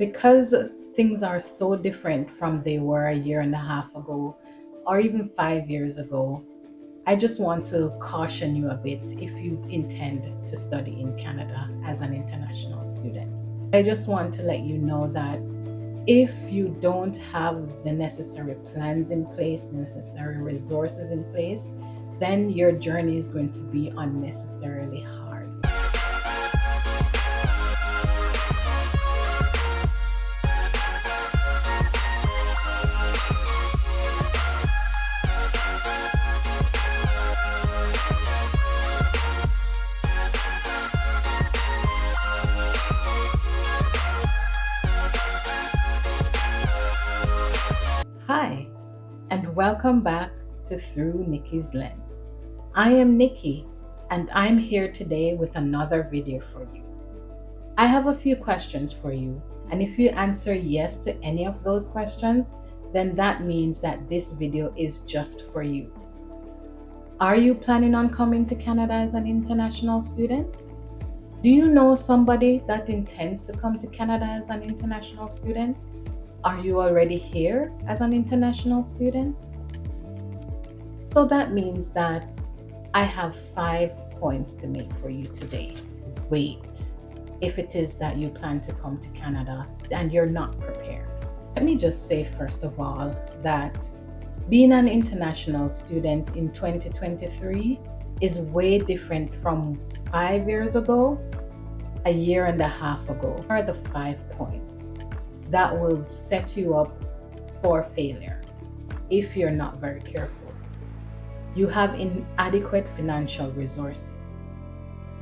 Because things are so different from they were a year and a half ago or even 5 years ago, I just want to caution you a bit if you intend to study in Canada as an international student. I just want to let you know that if you don't have the necessary plans in place, the necessary resources in place, then your journey is going to be unnecessarily hard. Hi, and welcome back to Through Nicky's Lens. I am Nicky, and I'm here today with another video for you. I have a few questions for you, and if you answer yes to any of those questions, then that means that this video is just for you. Are you planning on coming to Canada as an international student? Do you know somebody that intends to come to Canada as an international student? Are you already here as an international student? So that means that I have 5 points to make for you today. Wait, if it is that you plan to come to Canada and you're not prepared. Let me just say, first of all, that being an international student in 2023 is way different from 5 years ago, a year and a half ago. Here are the 5 points that will set you up for failure if you're not very careful. You have inadequate financial resources.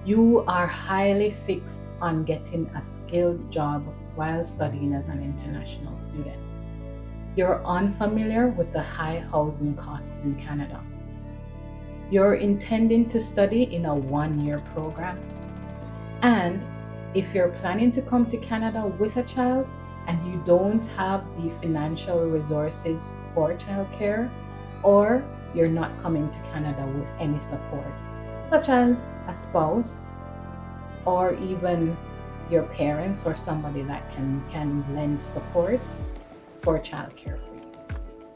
You are highly fixed on getting a skilled job while studying as an international student. You're unfamiliar with the high housing costs in Canada. You're intending to study in a one-year program. And if you're planning to come to Canada with a child and you don't have the financial resources for childcare, or you're not coming to Canada with any support, such as a spouse or even your parents or somebody that can lend support for childcare for you.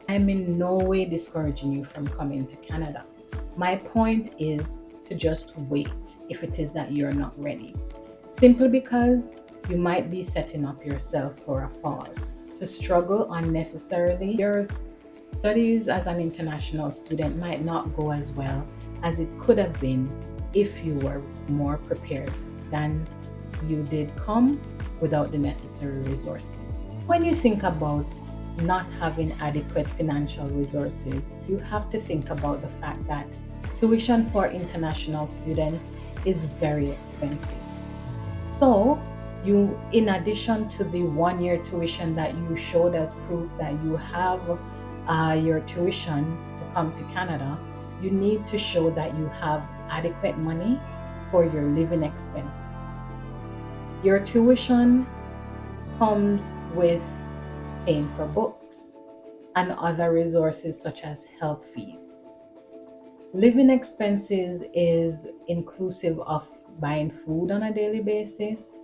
I'm in no way discouraging you from coming to Canada. My point is to just wait if it is that you're not ready. Simply because you might be setting up yourself for a fall, to struggle unnecessarily. Your studies as an international student might not go as well as it could have been if you were more prepared than you did come without the necessary resources. When you think about not having adequate financial resources, you have to think about the fact that tuition for international students is very expensive. So, in addition to the one-year tuition that you showed as proof that you have your tuition to come to Canada, you need to show that you have adequate money for your living expenses. Your tuition comes with paying for books and other resources such as health fees. Living expenses is inclusive of buying food on a daily basis,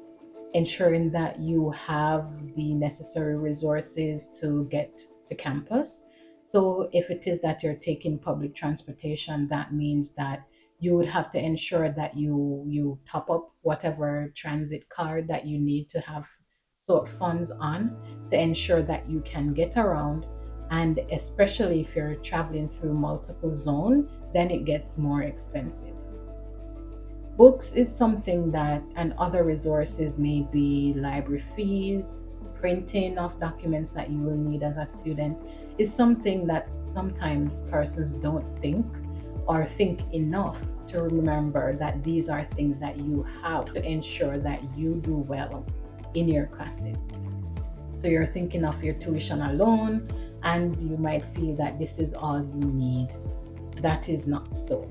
ensuring that you have the necessary resources to get to campus. So if it is that you're taking public transportation, that means that you would have to ensure that you top up whatever transit card that you need to have sort funds on to ensure that you can get around. And especially if you're traveling through multiple zones, then it gets more expensive. Books is something that, and other resources may be library fees, printing of documents that you will need as a student, is something that sometimes persons don't think or think enough to remember that these are things that you have to ensure that you do well in your classes. So you're thinking of your tuition alone, and you might feel that this is all you need. That is not so.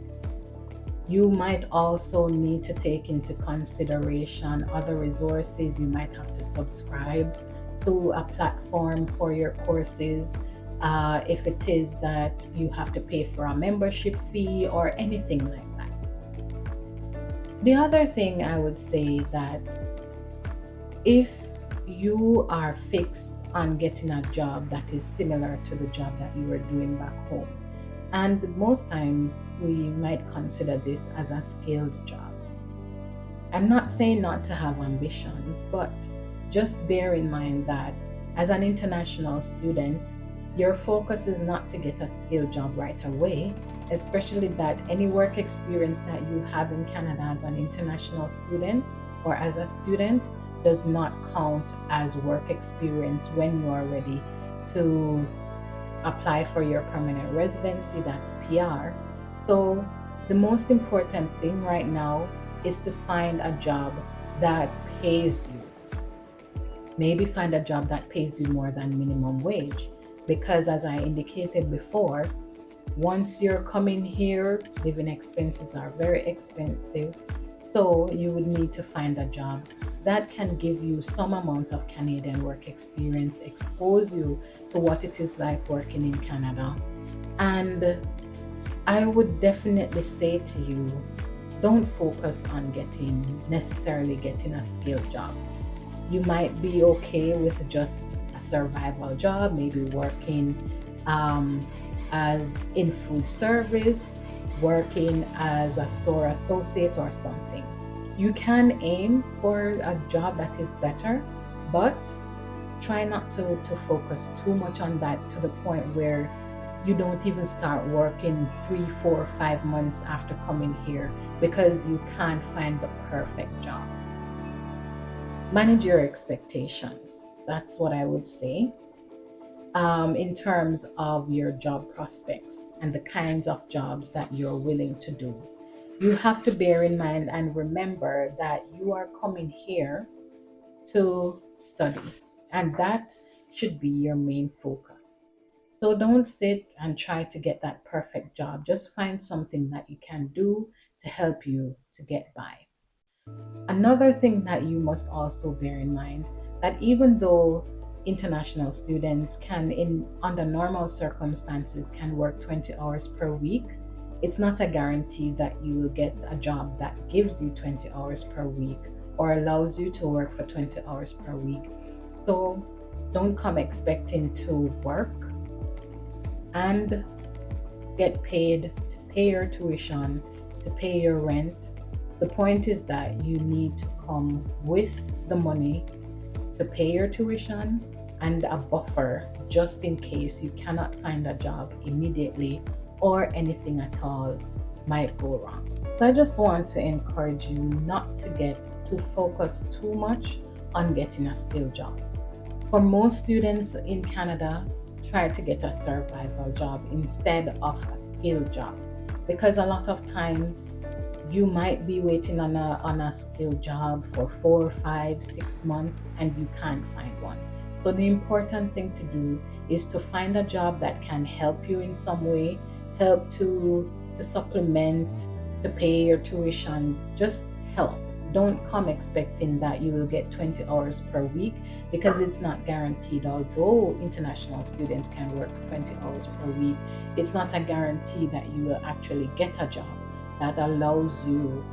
You might also need to take into consideration other resources. You might have to subscribe to a platform for your courses. If it is that you have to pay for a membership fee or anything like that. The other thing I would say that if you are fixed on getting a job that is similar to the job that you were doing back home. And most times we might consider this as a skilled job. I'm not saying not to have ambitions, but just bear in mind that as an international student, your focus is not to get a skilled job right away, especially that any work experience that you have in Canada as an international student or as a student does not count as work experience when you are ready to apply for your permanent residency, that's PR. So, the most important thing right now is to find a job that pays you. Maybe find a job that pays you more than minimum wage. Because, as I indicated before, once you're coming here, living expenses are very expensive. So, you would need to find a job that can give you some amount of Canadian work experience, expose you to what it is like working in Canada. And I would definitely say to you, don't focus on necessarily getting a skilled job. You might be okay with just a survival job, maybe working um, as in food service, working as a store associate or something. You can aim for a job that is better, but try not to focus too much on that to the point where you don't even start working 3, 4, 5 months after coming here because you can't find the perfect job. Manage your expectations. That's what I would say in terms of your job prospects and the kinds of jobs that you're willing to do. You have to bear in mind and remember that you are coming here to study, and that should be your main focus. So don't sit and try to get that perfect job. Just find something that you can do to help you to get by. Another thing that you must also bear in mind that even though international students can in under normal circumstances can work 20 hours per week, it's not a guarantee that you will get a job that gives you 20 hours per week or allows you to work for 20 hours per week. So don't come expecting to work and get paid to pay your tuition, to pay your rent. The point is that you need to come with the money to pay your tuition and a buffer just in case you cannot find a job immediately or anything at all might go wrong. So I just want to encourage you not to get to focus too much on getting a skilled job. For most students in Canada, try to get a survival job instead of a skilled job because a lot of times you might be waiting on a skilled job for 4, 5, 6 months and you can't find one. So the important thing to do is to find a job that can help you in some way, help to supplement, to pay your tuition, just help. Don't come expecting that you will get 20 hours per week because it's not guaranteed. Although international students can work 20 hours per week, it's not a guarantee that you will actually get a job that allows you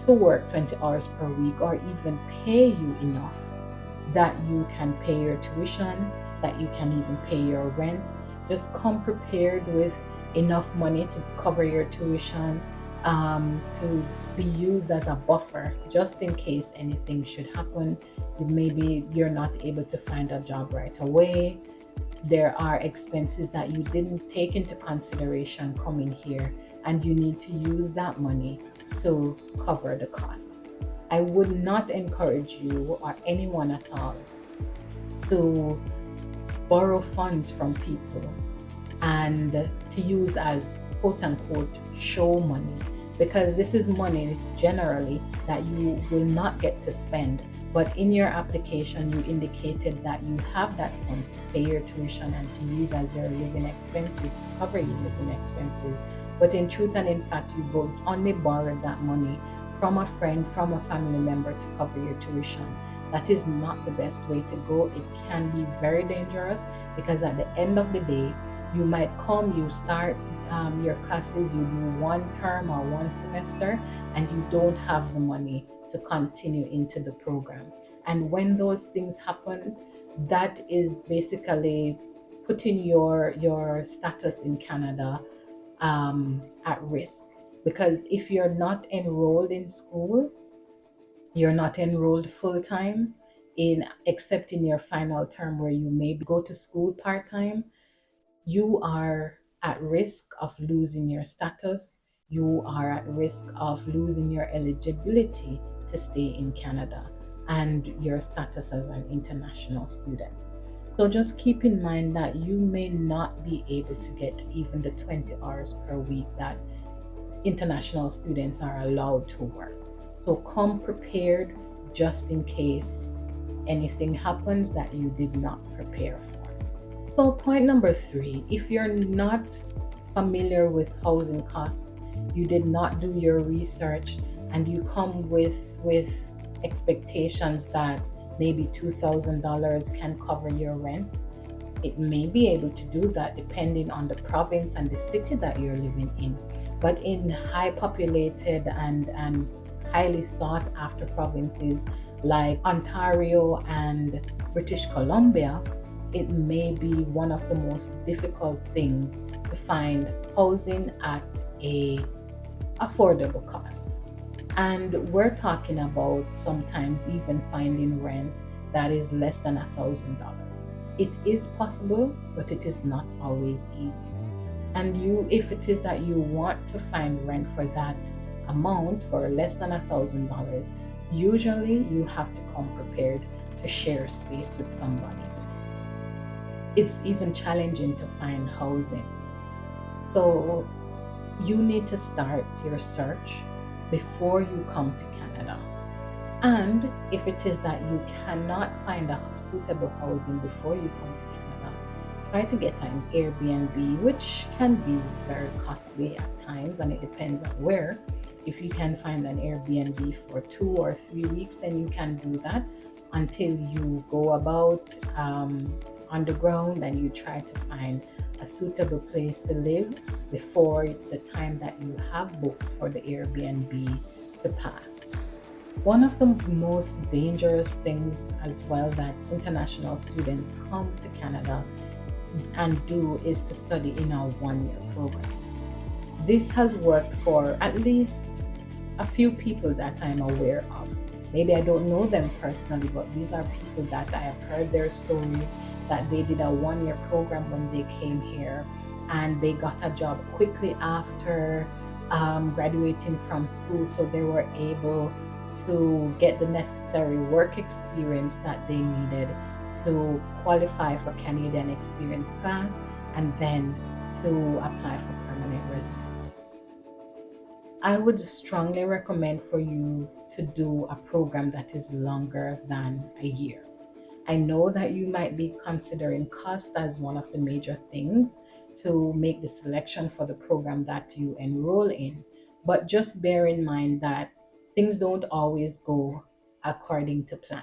to work 20 hours per week or even pay you enough that you can pay your tuition, that you can even pay your rent. Just come prepared with enough money to cover your tuition, to be used as a buffer just in case anything should happen. Maybe you're not able to find a job right away. There are expenses that you didn't take into consideration coming here, and you need to use that money to cover the cost. I would not encourage you or anyone at all to borrow funds from people and to use as quote unquote show money, because this is money generally that you will not get to spend. But in your application, you indicated that you have that funds to pay your tuition and to use as your living expenses, to cover your living expenses. But in truth and in fact, you both only borrowed that money from a friend, from a family member to cover your tuition. That is not the best way to go. It can be very dangerous because at the end of the day, you might come, you start your classes, you do one term or one semester, and you don't have the money to continue into the program. And when those things happen, that is basically putting your status in Canada at risk. Because if you're not enrolled in school, you're not enrolled full time in except in your final term where you maybe go to school part time, you are at risk of losing your status. You are at risk of losing your eligibility to stay in Canada and your status as an international student. So just keep in mind that you may not be able to get even the 20 hours per week that international students are allowed to work. So come prepared just in case anything happens that you did not prepare for. So, point number three, if you're not familiar with housing costs, you did not do your research, and you come with expectations that maybe $2,000 can cover your rent, it may be able to do that depending on the province and the city that you're living in. But in high populated and highly sought after provinces like Ontario and British Columbia, it may be one of the most difficult things to find housing at a affordable cost. And we're talking about sometimes even finding rent that is less than $1,000. It is possible, but it is not always easy. And you, if it is that you want to find rent for that amount for less than $1,000, usually you have to come prepared to share space with somebody. It's even challenging to find housing. So you need to start your search before you come to Canada. And if it is that you cannot find a suitable housing before you come to Canada, try to get an Airbnb, which can be very costly at times, and it depends on where. If you can find an Airbnb for 2 or 3 weeks, then you can do that until you go about on the ground and you try to find a suitable place to live before the time that you have booked for the Airbnb to pass. One of the most dangerous things as well that international students come to Canada and do is to study in our 1 year program. This has worked for at least a few people that I'm aware of. Maybe I don't know them personally, but these are people that I have heard their stories that they did a 1 year program when they came here and they got a job quickly after graduating from school, so they were able to get the necessary work experience that they needed to qualify for Canadian Experience class and then to apply for permanent residence. I would strongly recommend for you to do a program that is longer than a year. I know that you might be considering cost as one of the major things to make the selection for the program that you enroll in, but just bear in mind that things don't always go according to plan.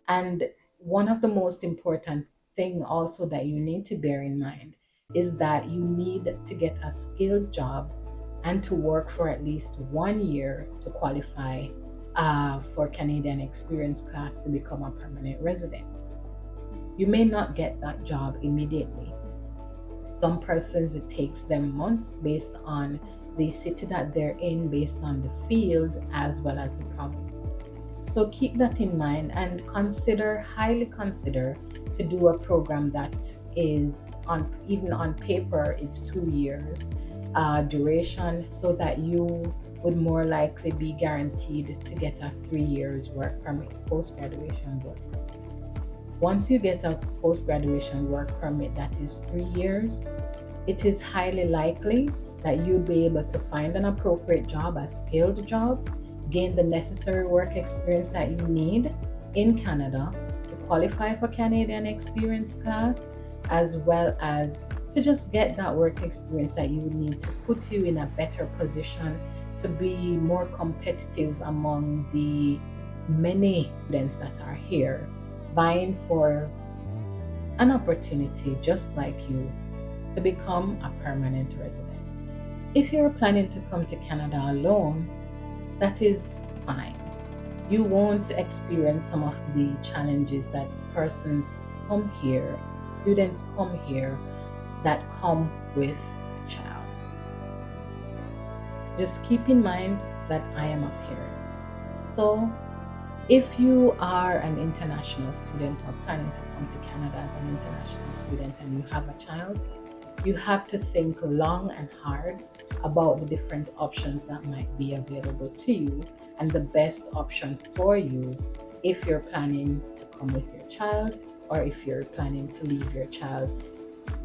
And one of the most important thing also that you need to bear in mind is that you need to get a skilled job and to work for at least 1 year to qualify for Canadian Experience class to become a permanent resident. You may not get that job immediately. Some persons, it takes them months based on the city that they're in, based on the field, as well as the province. So keep that in mind and consider, highly consider, to do a program that is on, even on paper, it's 2 years duration, so that you would more likely be guaranteed to get a 3 years work permit, post-graduation work permit. Once you get a post-graduation work permit that is 3 years, it is highly likely that you'll be able to find an appropriate job, a skilled job, gain the necessary work experience that you need in Canada to qualify for Canadian Experience class, as well as to just get that work experience that you need to put you in a better position to be more competitive among the many students that are here vying for an opportunity just like you to become a permanent resident. If you're planning to come to Canada alone, that is fine. You won't experience some of the challenges that persons come here, students come here, that come with a child. Just keep in mind that I am a parent. So, if you are an international student or planning to come to Canada as an international student and you have a child, you have to think long and hard about the different options that might be available to you and the best option for you if you're planning to come with your child or if you're planning to leave your child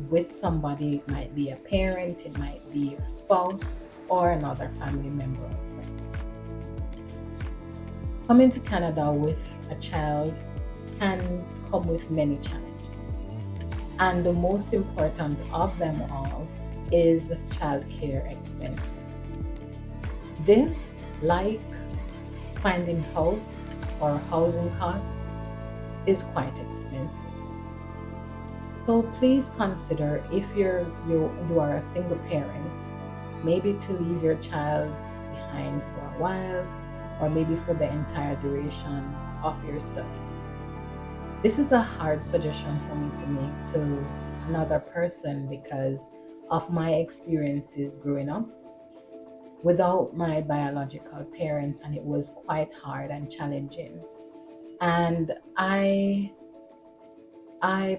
with somebody. It might be a parent, it might be your spouse, or another family member or friend. Coming to Canada with a child can come with many challenges. And the most important of them all is childcare expenses. This, like finding house or housing costs, is quite expensive. So please consider if you are a single parent, maybe to leave your child behind for a while or maybe for the entire duration of your studies. This is a hard suggestion for me to make to another person because of my experiences growing up without my biological parents, and it was quite hard and challenging. And I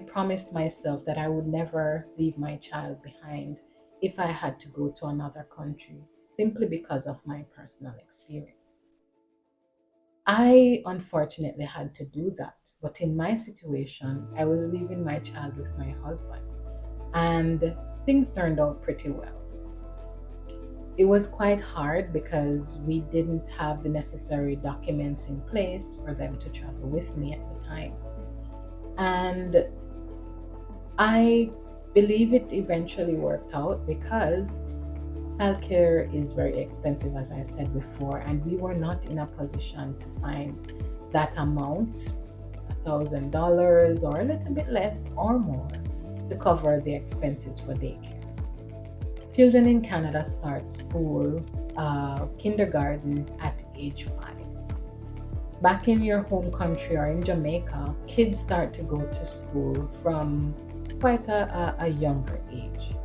promised myself that I would never leave my child behind if I had to go to another country, simply because of my personal experience. I unfortunately had to do that, but in my situation, I was leaving my child with my husband, and things turned out pretty well. It was quite hard because we didn't have the necessary documents in place for them to travel with me at the time. And I believe it eventually worked out because childcare is very expensive, as I said before, and we were not in a position to find that amount, $1,000 or a little bit less or more, to cover the expenses for daycare. Children in Canada start school, kindergarten, at age 5. Back in your home country or in Jamaica, kids start to go to school from quite a younger age.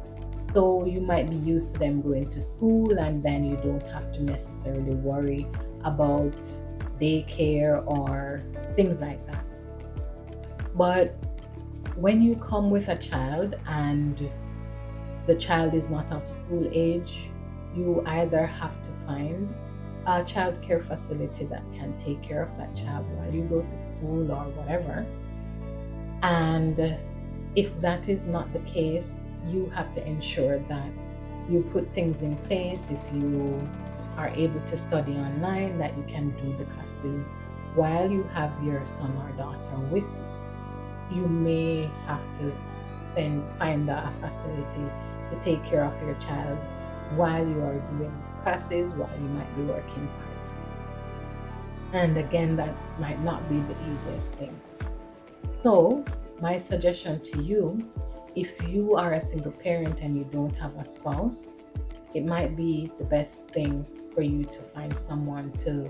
So you might be used to them going to school, and then you don't have to necessarily worry about daycare or things like that. But when you come with a child and the child is not of school age, you either have to find a child care facility that can take care of that child while you go to school or whatever. And if that is not the case, you have to ensure that you put things in place. If you are able to study online, that you can do the classes while you have your son or daughter with you. You may have to find a facility to take care of your child while you are doing classes, while you might be working part. And again, that might not be the easiest thing. So, my suggestion to you, if you are a single parent and you don't have a spouse, it might be the best thing for you to find someone to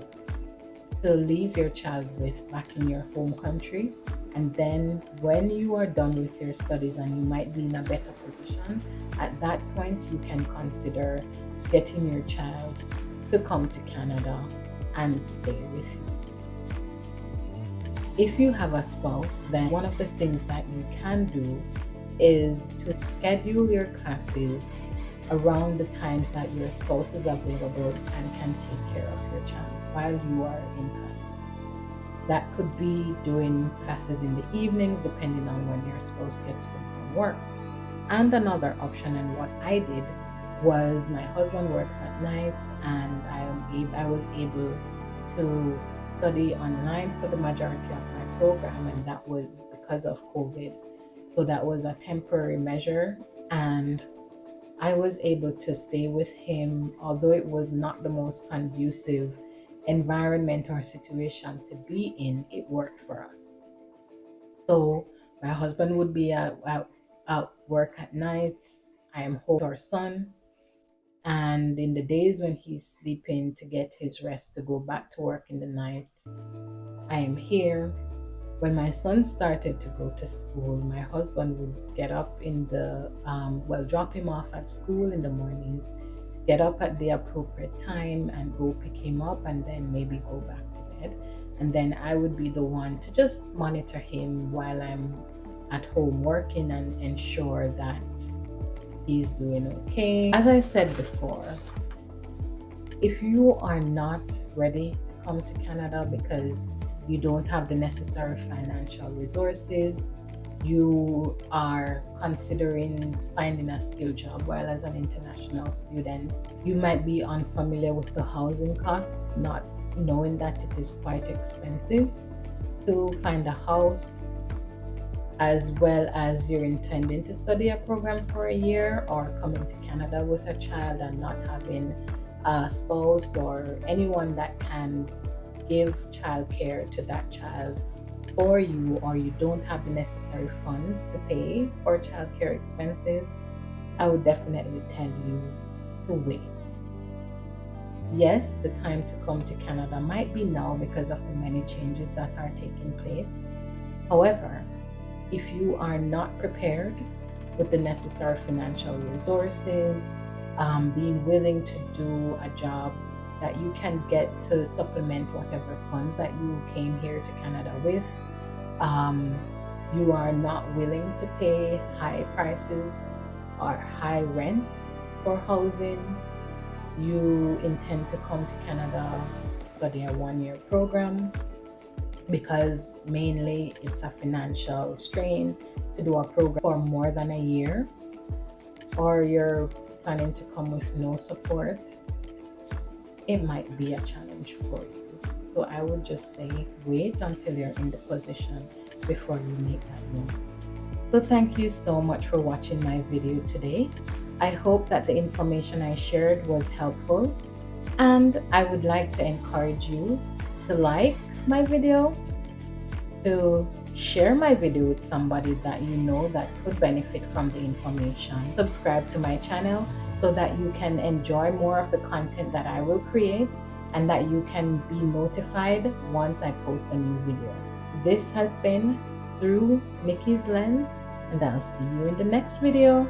leave your child with back in your home country. And then when you are done with your studies and you might be in a better position, at that point you can consider getting your child to come to Canada and stay with you. If you have a spouse, then one of the things that you can do is to schedule your classes around the times that your spouse is available and can take care of your child while you are in classes. That could be doing classes in the evenings, depending on when your spouse gets home from work. And another option, and what I did, was my husband works at nights, and I was able to study online for the majority of my program, and that was because of COVID. So that was a temporary measure, and I was able to stay with him, although it was not the most conducive environment or situation to be in. It worked for us. So my husband would be at work at nights. I am home with our son, And in the days when he's sleeping to get his rest to go back to work in the night, I am here. When my son started to go to school, my husband would get up in the, drop him off at school in the mornings, get up at the appropriate time and go pick him up and then maybe go back to bed. And then I would be the one to just monitor him while I'm at home working and ensure that he's doing okay. As I said before, if you are not ready to come to Canada because you don't have the necessary financial resources, you are considering finding a skilled job while as an international student, you might be unfamiliar with the housing costs, not knowing that it is quite expensive to find a house, as well as you're intending to study a program for a year or coming to Canada with a child and not having a spouse or anyone that can give childcare to that child for you, or you don't have the necessary funds to pay for childcare expenses, I would definitely tell you to wait. Yes, the time to come to Canada might be now because of the many changes that are taking place. However, if you are not prepared with the necessary financial resources, being willing to do a job that you can get to supplement whatever funds that you came here to Canada with, you are not willing to pay high prices or high rent for housing, you intend to come to Canada, study a 1-year program, because mainly it's a financial strain to do a program for more than a year, or you're planning to come with no support, it might be a challenge for you. So I would just say wait until you're in the position before you make that move. So thank you so much for watching my video today. I hope that the information I shared was helpful, and I would like to encourage you to like my video, to share my video with somebody that you know that could benefit from the information. Subscribe to my channel so that you can enjoy more of the content that I will create and that you can be notified once I post a new video. This has been Through Nicky's Lens, and I'll see you in the next video.